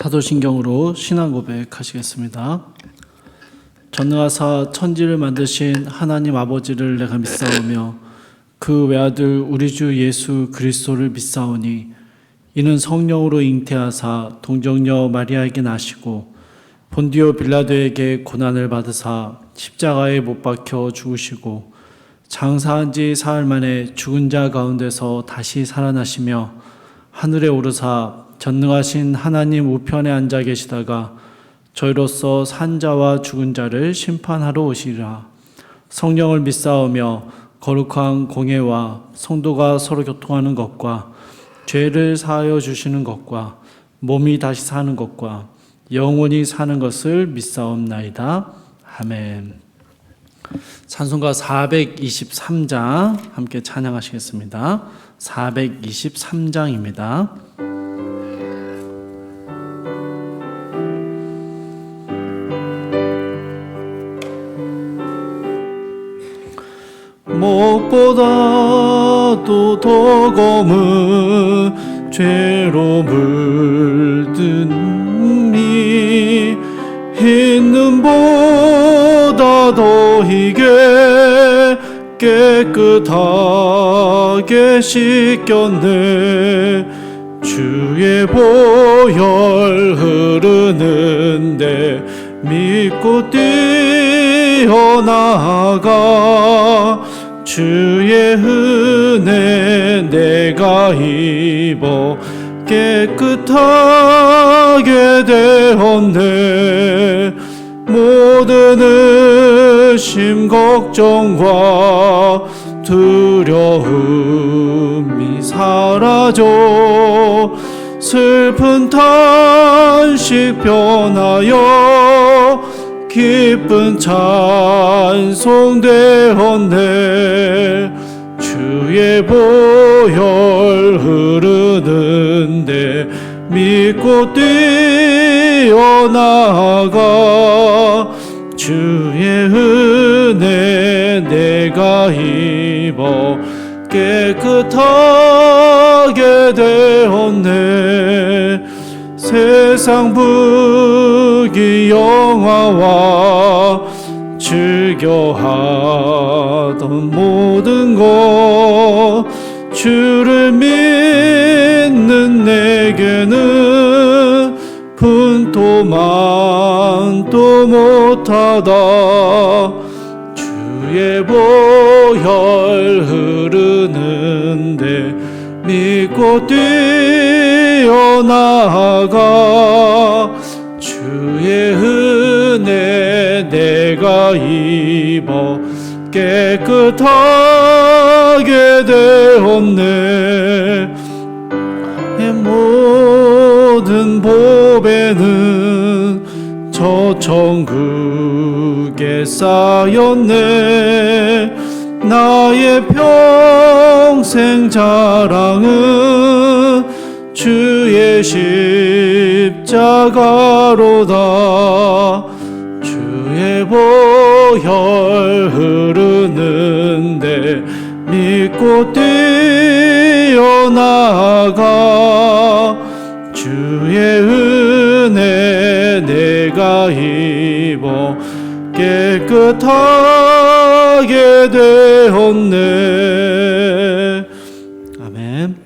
사도신경으로 신앙 고백하시겠습니다. 전능하사 천지를 만드신 하나님 아버지를 내가 믿사오며 그 외아들 우리 주 예수 그리스도를 믿사오니 이는 성령으로 잉태하사 동정녀 마리아에게 나시고 본디오 빌라도에게 고난을 받으사 십자가에 못 박혀 죽으시고 장사한 지 사흘 만에 죽은 자 가운데서 다시 살아나시며 하늘에 오르사 전능하신 하나님 우편에 앉아 계시다가 저희로서 산 자와 죽은 자를 심판하러 오시리라. 성령을 믿사오며 거룩한 공예와 성도가 서로 교통하는 것과 죄를 사하여 주시는 것과 몸이 다시 사는 것과 영원히 사는 것을 믿사옵나이다. 아멘. 찬송가 423장 함께 찬양하시겠습니다. 423장입니다. 목보다도 더 검은 죄로 물든 이 흰 눈보다 더 희게 깨끗하게 씻겼네. 주의 보혈 흐르는데 믿고 뛰어나가 주의 은혜 내가 입어 깨끗하게 되었네. 모든 의심 걱정과 두려움이 사라져 슬픈 탄식 변하여 기쁜 찬송 되었네. 주의 보혈 흐르는데 믿고 뛰어나가 주의 은혜 내가 입어 깨끗하게 되었네. 세상 부귀 영화와 즐겨하던 모든 것 주를 믿는 내게는 분토만도 못하다. 주의 보혈 흐르는데 믿고 뛰어나가 주의 은혜 내가 입어 깨끗하게 되었네. 모든 보배는 저 천국에 쌓였네. 나의 평생 자랑은 주의 십자가로다. 주의 보혈 흐르는데 믿고 뛰어나가 주의 은혜 내가 입어 깨끗하게 되었네. 아멘.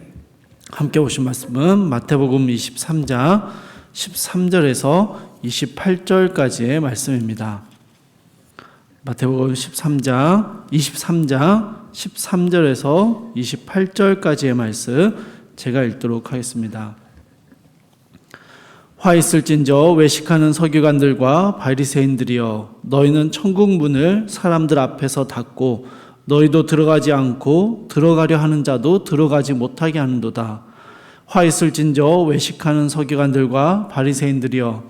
함께 오신 말씀은 마태복음 23장 13절에서 28절까지의 말씀입니다. 마태복음 23장 13절에서 28절까지의 말씀 제가 읽도록 하겠습니다. 화 있을진저 외식하는 서기관들과 바리새인들이여, 너희는 천국 문을 사람들 앞에서 닫고 너희도 들어가지 않고 들어가려 하는 자도 들어가지 못하게 하는도다. 화 있을진저 외식하는 서기관들과 바리새인들이여,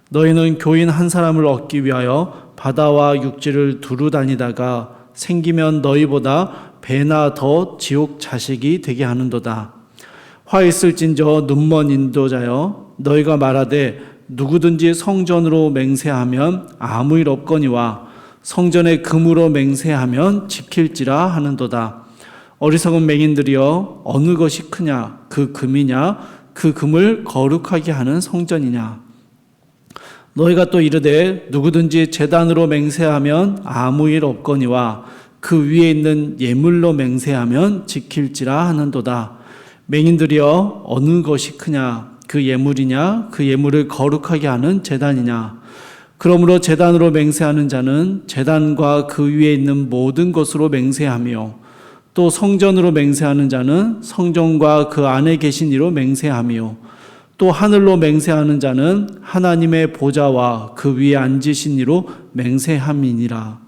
너희는 교인 한 사람을 얻기 위하여 바다와 육지를 두루 다니다가 생기면 너희보다 배나 더 지옥 자식이 되게 하는도다. 화 있을진저 눈먼 인도자여, 너희가 말하되 누구든지 성전으로 맹세하면 아무 일 없거니와 성전의 금으로 맹세하면 지킬지라 하는도다. 어리석은 맹인들이여, 어느 것이 크냐, 그 금이냐 그 금을 거룩하게 하는 성전이냐? 너희가 또 이르되 누구든지 제단으로 맹세하면 아무 일 없거니와 그 위에 있는 예물로 맹세하면 지킬지라 하는도다. 맹인들이여 어느 것이 크냐? 그 예물이냐? 그 예물을 거룩하게 하는 제단이냐? 그러므로 제단으로 맹세하는 자는 제단과 그 위에 있는 모든 것으로 맹세하며 또 성전으로 맹세하는 자는 성전과 그 안에 계신 이로 맹세하며 또 하늘로 맹세하는 자는 하나님의 보좌와 그 위에 앉으신 이로 맹세함이니라.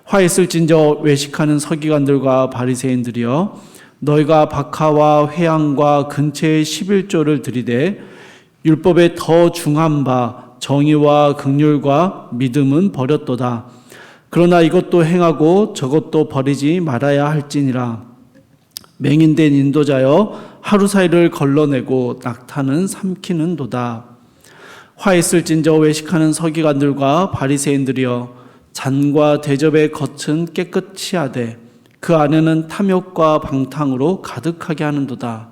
화 있을진저 외식하는 서기관들과 바리새인들이여 너희가 박하와 회향과 근체의 11조를 들이되 율법에 더 중한 바 정의와 긍휼과 믿음은 버렸도다. 그러나 이것도 행하고 저것도 버리지 말아야 할지니라. 맹인된 인도자여 하루 사이를 걸러내고 낙타는 삼키는도다. 화 있을진저 외식하는 서기관들과 바리새인들이여 잔과 대접의 겉은 깨끗이 하되 그 안에는 탐욕과 방탕으로 가득하게 하는도다.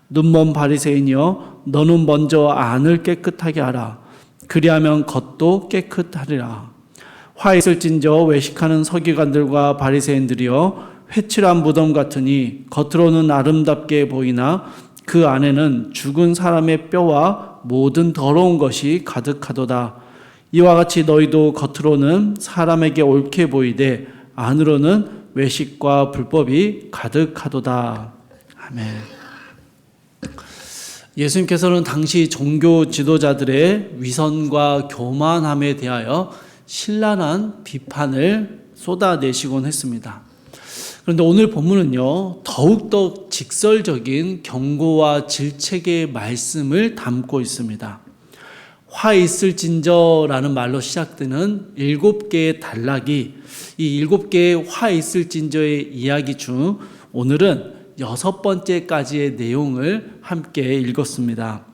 눈먼 바리새인이여 너는 먼저 안을 깨끗하게 하라. 그리하면 겉도 깨끗하리라. 화 있을진저 외식하는 서기관들과 바리새인들이여 회칠한 무덤 같으니 겉으로는 아름답게 보이나 그 안에는 죽은 사람의 뼈와 모든 더러운 것이 가득하도다. 이와 같이 너희도 겉으로는 사람에게 옳게 보이되 안으로는 외식과 불법이 가득하도다. 아멘. 예수님께서는 당시 종교 지도자들의 위선과 교만함에 대하여 신랄한 비판을 쏟아내시곤 했습니다. 그런데 오늘 본문은요, 더욱더 직설적인 경고와 질책의 말씀을 담고 있습니다. 화 있을진저라는 말로 시작되는 7개의 단락이 이 7개의 화 있을진저의 이야기 중 오늘은 6번째까지의 내용을 함께 읽었습니다.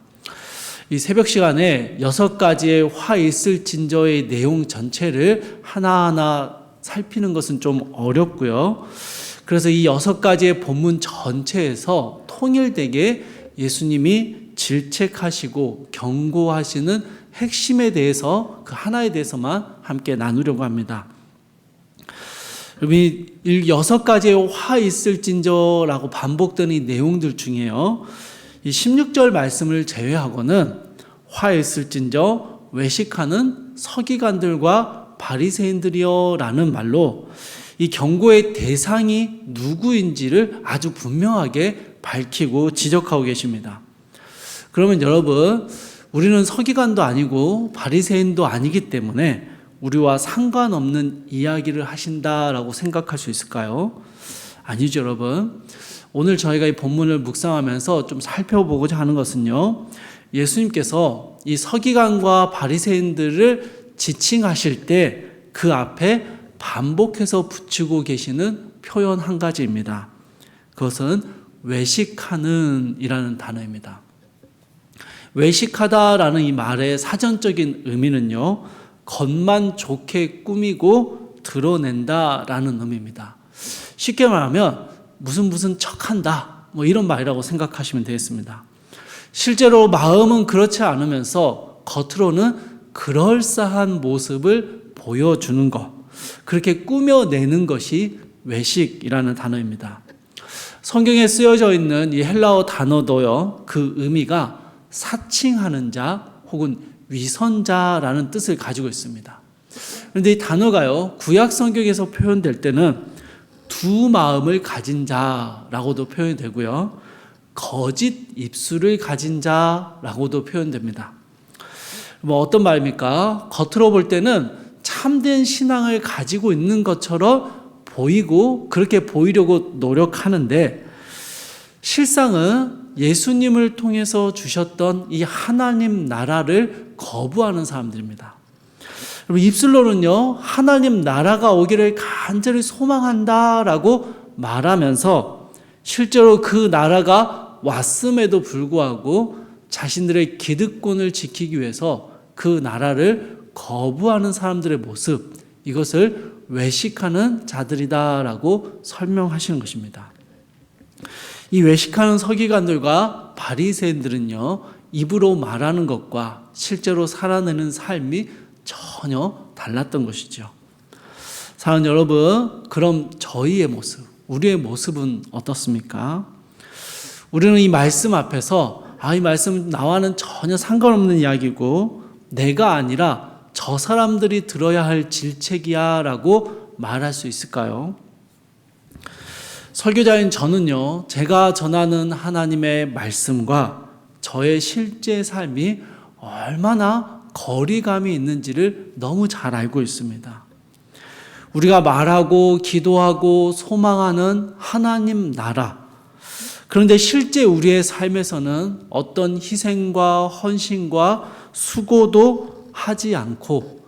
이 새벽 시간에 6가지의 화 있을진저의 내용 전체를 하나하나 살피는 것은 좀 어렵고요. 그래서 이 6가지의 본문 전체에서 통일되게 예수님이 질책하시고 경고하시는 핵심에 대해서 그 하나에 대해서만 함께 나누려고 합니다. 이 6가지의 화 있을진저라고 반복되는 이 내용들 중에요, 이 16절 말씀을 제외하고는 화 있을진저 외식하는 서기관들과 바리새인들이여 라는 말로 이 경고의 대상이 누구인지를 아주 분명하게 밝히고 지적하고 계십니다. 그러면 여러분, 우리는 서기관도 아니고 바리새인도 아니기 때문에 우리와 상관없는 이야기를 하신다라고 생각할 수 있을까요? 아니죠, 여러분. 오늘 저희가 이 본문을 묵상하면서 좀 살펴보고자 하는 것은요, 예수님께서 이 서기관과 바리새인들을 지칭하실 때 그 앞에 반복해서 붙이고 계시는 표현 한 가지입니다. 그것은 외식하는 이라는 단어입니다. 외식하다라는 이 말의 사전적인 의미는요, 겉만 좋게 꾸미고 드러낸다라는 의미입니다. 쉽게 말하면 무슨 척한다, 뭐 이런 말이라고 생각하시면 되겠습니다. 실제로 마음은 그렇지 않으면서 겉으로는 그럴싸한 모습을 보여주는 것, 그렇게 꾸며내는 것이 외식이라는 단어입니다. 성경에 쓰여져 있는 이 헬라어 단어도요, 그 의미가 사칭하는 자 혹은 위선자라는 뜻을 가지고 있습니다. 그런데 이 단어가요, 구약 성경에서 표현될 때는 두 마음을 가진 자라고도 표현이 되고요, 거짓 입술을 가진 자라고도 표현됩니다. 뭐 어떤 말입니까? 겉으로 볼 때는 참된 신앙을 가지고 있는 것처럼 보이고 그렇게 보이려고 노력하는데 실상은 예수님을 통해서 주셨던 이 하나님 나라를 거부하는 사람들입니다. 여러분, 입술로는요, 하나님 나라가 오기를 간절히 소망한다라고 말하면서 실제로 그 나라가 왔음에도 불구하고 자신들의 기득권을 지키기 위해서 그 나라를 거부하는 사람들의 모습, 이것을 외식하는 자들이다라고 설명하시는 것입니다. 이 외식하는 서기관들과 바리새인들은요, 입으로 말하는 것과 실제로 살아내는 삶이 전혀 달랐던 것이죠. 사랑하는 여러분, 그럼 저희의 모습, 우리의 모습은 어떻습니까? 우리는 이 말씀 앞에서 이 말씀 나와는 전혀 상관없는 이야기고 내가 아니라 저 사람들이 들어야 할 질책이야 라고 말할 수 있을까요? 설교자인 저는요, 제가 전하는 하나님의 말씀과 저의 실제 삶이 얼마나 거리감이 있는지를 너무 잘 알고 있습니다. 우리가 말하고 기도하고 소망하는 하나님 나라, 그런데 실제 우리의 삶에서는 어떤 희생과 헌신과 수고도 하지 않고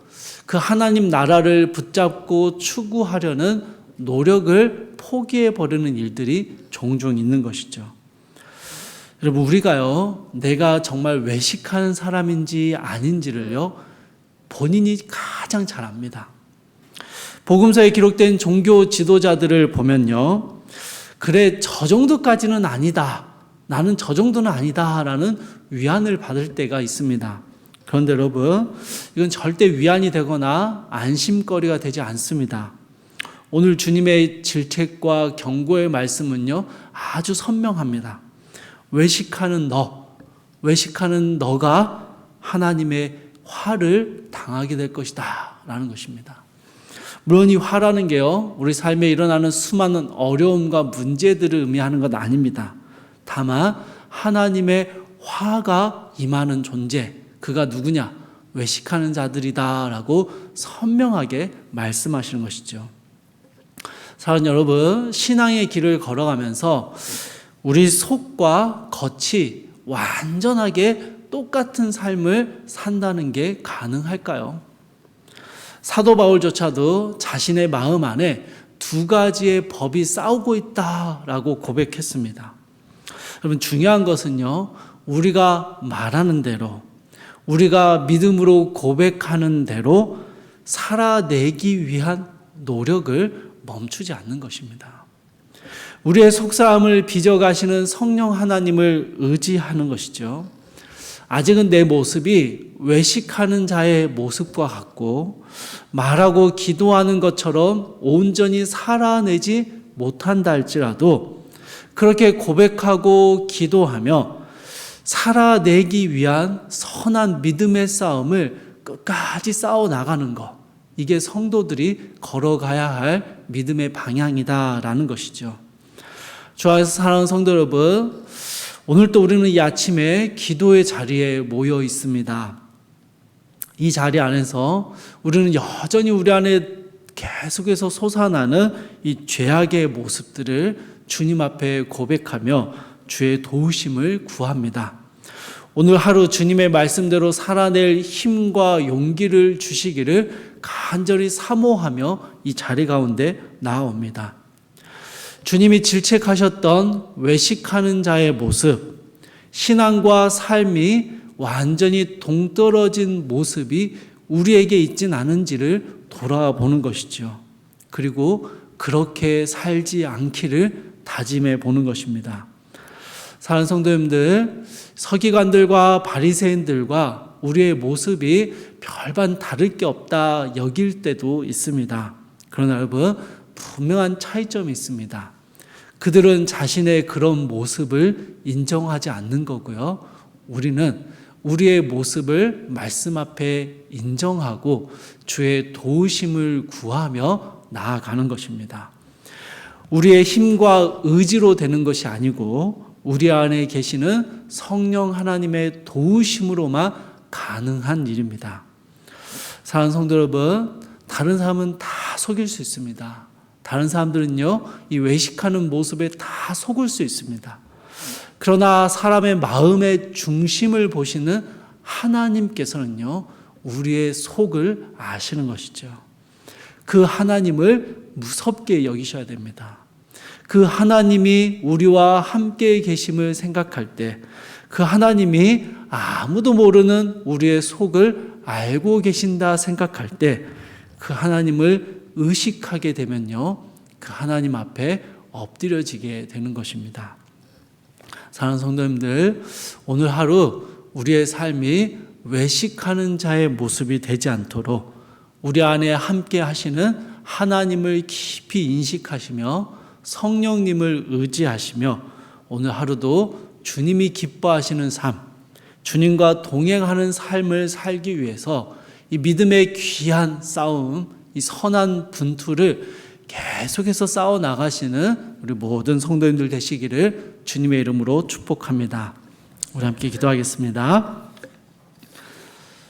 그 하나님 나라를 붙잡고 추구하려는 노력을 포기해버리는 일들이 종종 있는 것이죠. 여러분, 우리가요, 내가 정말 외식하는 사람인지 아닌지를요, 본인이 가장 잘 압니다. 복음서에 기록된 종교 지도자들을 보면요, 그래, 저 정도까지는 아니다, 나는 저 정도는 아니다 라는 위안을 받을 때가 있습니다. 그런데 여러분, 이건 절대 위안이 되거나 안심거리가 되지 않습니다. 오늘 주님의 질책과 경고의 말씀은요, 아주 선명합니다. 외식하는 너가 하나님의 화를 당하게 될 것이다 라는 것입니다. 물론 이 화라는 게요, 우리 삶에 일어나는 수많은 어려움과 문제들을 의미하는 것 아닙니다. 다만 하나님의 화가 임하는 존재, 그가 누구냐? 외식하는 자들이다 라고 선명하게 말씀하시는 것이죠. 사랑하는 여러분, 신앙의 길을 걸어가면서 우리 속과 겉이 완전하게 똑같은 삶을 산다는 게 가능할까요? 사도 바울조차도 자신의 마음 안에 두 가지의 법이 싸우고 있다라고 고백했습니다. 여러분, 중요한 것은요, 우리가 말하는 대로, 우리가 믿음으로 고백하는 대로 살아내기 위한 노력을 멈추지 않는 것입니다. 우리의 속사함을 빚어가시는 성령 하나님을 의지하는 것이죠. 아직은 내 모습이 외식하는 자의 모습과 같고 말하고 기도하는 것처럼 온전히 살아내지 못한다 할지라도 그렇게 고백하고 기도하며 살아내기 위한 선한 믿음의 싸움을 끝까지 싸워나가는 것, 이게 성도들이 걸어가야 할 믿음의 방향이다라는 것이죠. 주 안에서 사랑하는 성도 여러분, 오늘 또 우리는 이 아침에 기도의 자리에 모여 있습니다. 이 자리 안에서 우리는 여전히 우리 안에 계속해서 솟아나는 이 죄악의 모습들을 주님 앞에 고백하며 주의 도우심을 구합니다. 오늘 하루 주님의 말씀대로 살아낼 힘과 용기를 주시기를 간절히 사모하며 이 자리 가운데 나아옵니다. 주님이 질책하셨던 외식하는 자의 모습, 신앙과 삶이 완전히 동떨어진 모습이 우리에게 있진 않은지를 돌아보는 것이죠. 그리고 그렇게 살지 않기를 다짐해 보는 것입니다. 사랑하는 성도님들, 서기관들과 바리새인들과 우리의 모습이 별반 다를 게 없다 여길 때도 있습니다. 그러나 여러분, 분명한 차이점이 있습니다. 그들은 자신의 그런 모습을 인정하지 않는 거고요. 우리는 우리의 모습을 말씀 앞에 인정하고 주의 도우심을 구하며 나아가는 것입니다. 우리의 힘과 의지로 되는 것이 아니고 우리 안에 계시는 성령 하나님의 도우심으로만 가능한 일입니다. 사랑하는 성도 여러분, 다른 사람은 다 속일 수 있습니다. 다른 사람들은요, 이 외식하는 모습에 다 속을 수 있습니다. 그러나 사람의 마음의 중심을 보시는 하나님께서는요, 우리의 속을 아시는 것이죠. 그 하나님을 무섭게 여기셔야 됩니다. 그 하나님이 우리와 함께 계심을 생각할 때, 그 하나님이 아무도 모르는 우리의 속을 알고 계신다 생각할 때, 그 하나님을 의식하게 되면요, 그 하나님 앞에 엎드려지게 되는 것입니다. 사랑하는 성도님들, 오늘 하루 우리의 삶이 외식하는 자의 모습이 되지 않도록 우리 안에 함께 하시는 하나님을 깊이 인식하시며 성령님을 의지하시며 오늘 하루도 주님이 기뻐하시는 삶, 주님과 동행하는 삶을 살기 위해서 이 믿음의 귀한 싸움, 이 선한 분투를 계속해서 싸워 나가시는 우리 모든 성도님들 되시기를 주님의 이름으로 축복합니다. 우리 함께 기도하겠습니다.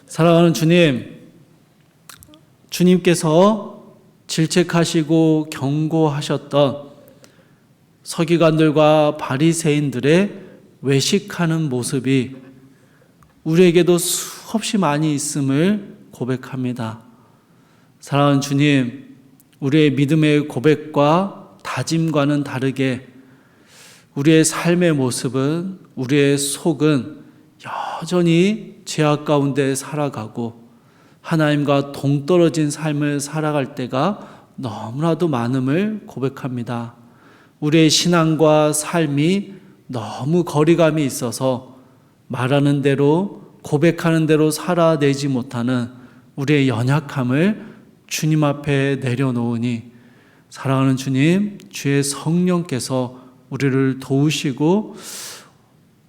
사랑하는 주님, 주님께서 질책하시고 경고하셨던 서기관들과 바리새인들의 외식하는 모습이 우리에게도 수없이 많이 있음을 고백합니다. 사랑하는 주님, 우리의 믿음의 고백과 다짐과는 다르게 우리의 삶의 모습은, 우리의 속은 여전히 죄악 가운데 살아가고 하나님과 동떨어진 삶을 살아갈 때가 너무나도 많음을 고백합니다. 우리의 신앙과 삶이 너무 거리감이 있어서 말하는 대로, 고백하는 대로 살아내지 못하는 우리의 연약함을 주님 앞에 내려놓으니 사랑하는 주님, 주의 성령께서 우리를 도우시고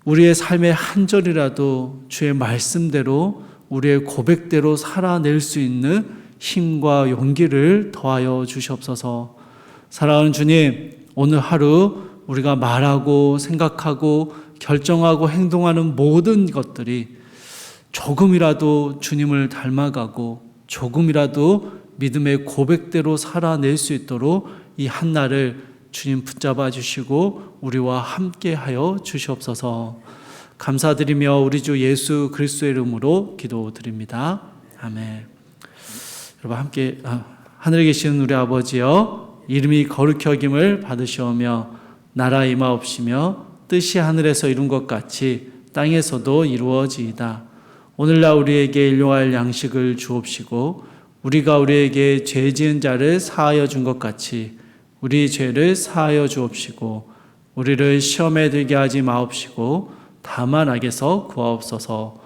우리의 삶의 한 절이라도 주의 말씀대로, 우리의 고백대로 살아낼 수 있는 힘과 용기를 더하여 주시옵소서. 사랑하는 주님, 오늘 하루 우리가 말하고 생각하고 결정하고 행동하는 모든 것들이 조금이라도 주님을 닮아가고 조금이라도 믿음의 고백대로 살아낼 수 있도록 이 한날을 주님 붙잡아 주시고 우리와 함께 하여 주시옵소서. 감사드리며 우리 주 예수 그리스도의 이름으로 기도드립니다. 아멘. 여러분 함께 하늘에 계시는 우리 아버지여, 이름이 거룩히 여김을 받으시오며 나라 임하옵시며 뜻이 하늘에서 이룬 것 같이 땅에서도 이루어지이다. 오늘날 우리에게 일용할 양식을 주옵시고 우리가 우리에게 죄 지은 자를 사하여 준 것 같이 우리 죄를 사하여 주옵시고 우리를 시험에 들게 하지 마옵시고 다만 악에서 구하옵소서.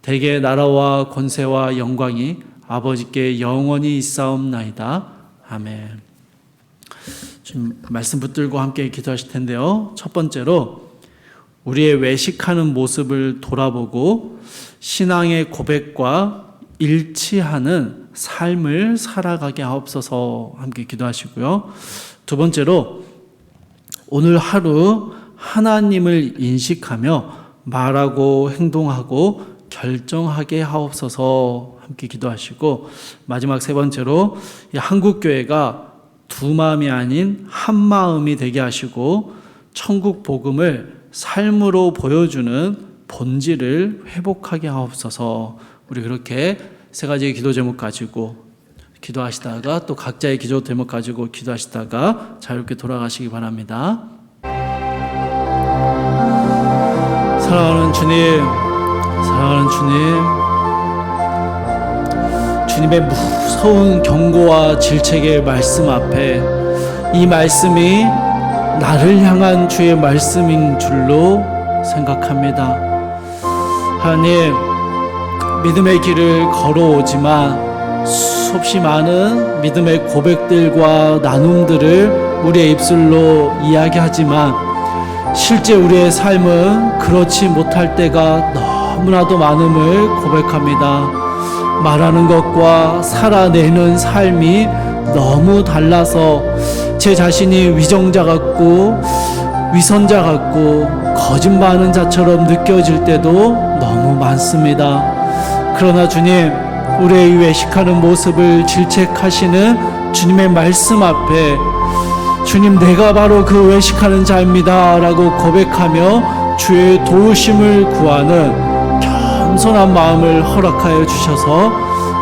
대개 나라와 권세와 영광이 아버지께 영원히 있사옵나이다. 아멘. 지금 말씀 붙들고 함께 기도하실 텐데요. 첫 번째로 우리의 외식하는 모습을 돌아보고 신앙의 고백과 일치하는 삶을 살아가게 하옵소서 함께 기도하시고요. 두 번째로 오늘 하루 하나님을 인식하며 말하고 행동하고 결정하게 하옵소서 함께 기도하시고, 마지막 세 번째로 한국교회가 두 마음이 아닌 한 마음이 되게 하시고 천국 복음을 삶으로 보여주는 본질을 회복하게 하옵소서. 우리 그렇게 세 가지의 기도 제목 가지고 기도하시다가 또 각자의 기도 제목 가지고 기도하시다가 자유롭게 돌아가시기 바랍니다. 사랑하는 주님, 사랑하는 주님, 주님의 무서운 경고와 질책의 말씀 앞에 이 말씀이 나를 향한 주의 말씀인 줄로 생각합니다. 하나님, 믿음의 길을 걸어오지만 수없이 많은 믿음의 고백들과 나눔들을 우리의 입술로 이야기하지만 실제 우리의 삶은 그렇지 못할 때가 너무나도 많음을 고백합니다. 말하는 것과 살아내는 삶이 너무 달라서 제 자신이 위정자 같고 위선자 같고 거짓말하는 자처럼 느껴질 때도 너무 많습니다. 그러나 주님, 우리의 외식하는 모습을 질책하시는 주님의 말씀 앞에 주님, 내가 바로 그 외식하는 자입니다 라고 고백하며 주의 도우심을 구하는 겸손한 마음을 허락하여 주셔서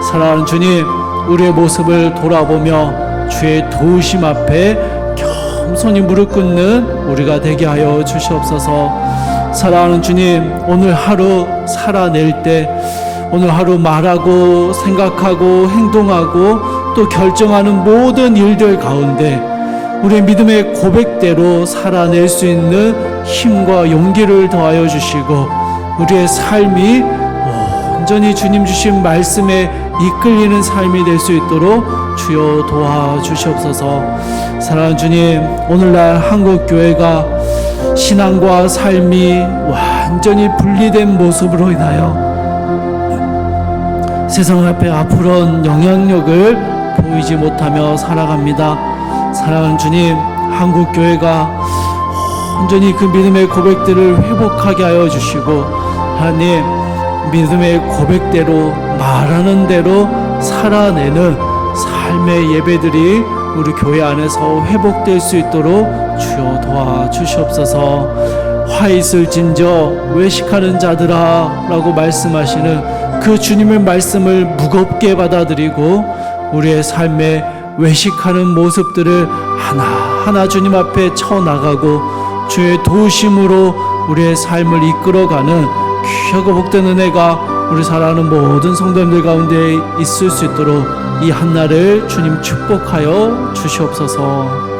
사랑하는 주님, 우리의 모습을 돌아보며 주의 도우심 앞에 겸손히 무릎 꿇는 우리가 되게 하여 주시옵소서. 사랑하는 주님, 오늘 하루 살아낼 때 오늘 하루 말하고 생각하고 행동하고 또 결정하는 모든 일들 가운데 우리의 믿음의 고백대로 살아낼 수 있는 힘과 용기를 더하여 주시고 우리의 삶이 온전히 주님 주신 말씀에 이끌리는 삶이 될 수 있도록 주여 도와주시옵소서. 사랑하는 주님, 오늘날 한국교회가 신앙과 삶이 완전히 분리된 모습으로 인하여 세상 앞에 앞으로는 영향력을 보이지 못하며 살아갑니다. 사랑하는 주님, 한국교회가 온전히 그 믿음의 고백들을 회복하게 하여 주시고, 하나님, 믿음의 고백대로 말하는 대로 살아내는 삶의 예배들이 우리 교회 안에서 회복될 수 있도록 주여 도와주시옵소서. 화 있을진저 외식하는 자들아 라고 말씀하시는 그 주님의 말씀을 무겁게 받아들이고 우리의 삶에 외식하는 모습들을 하나하나 주님 앞에 쳐나가고 주의 도우심으로 우리의 삶을 이끌어가는 귀하고 복된 은혜가 우리 사랑하는 모든 성도님들 가운데 있을 수 있도록 이 한날을 주님 축복하여 주시옵소서.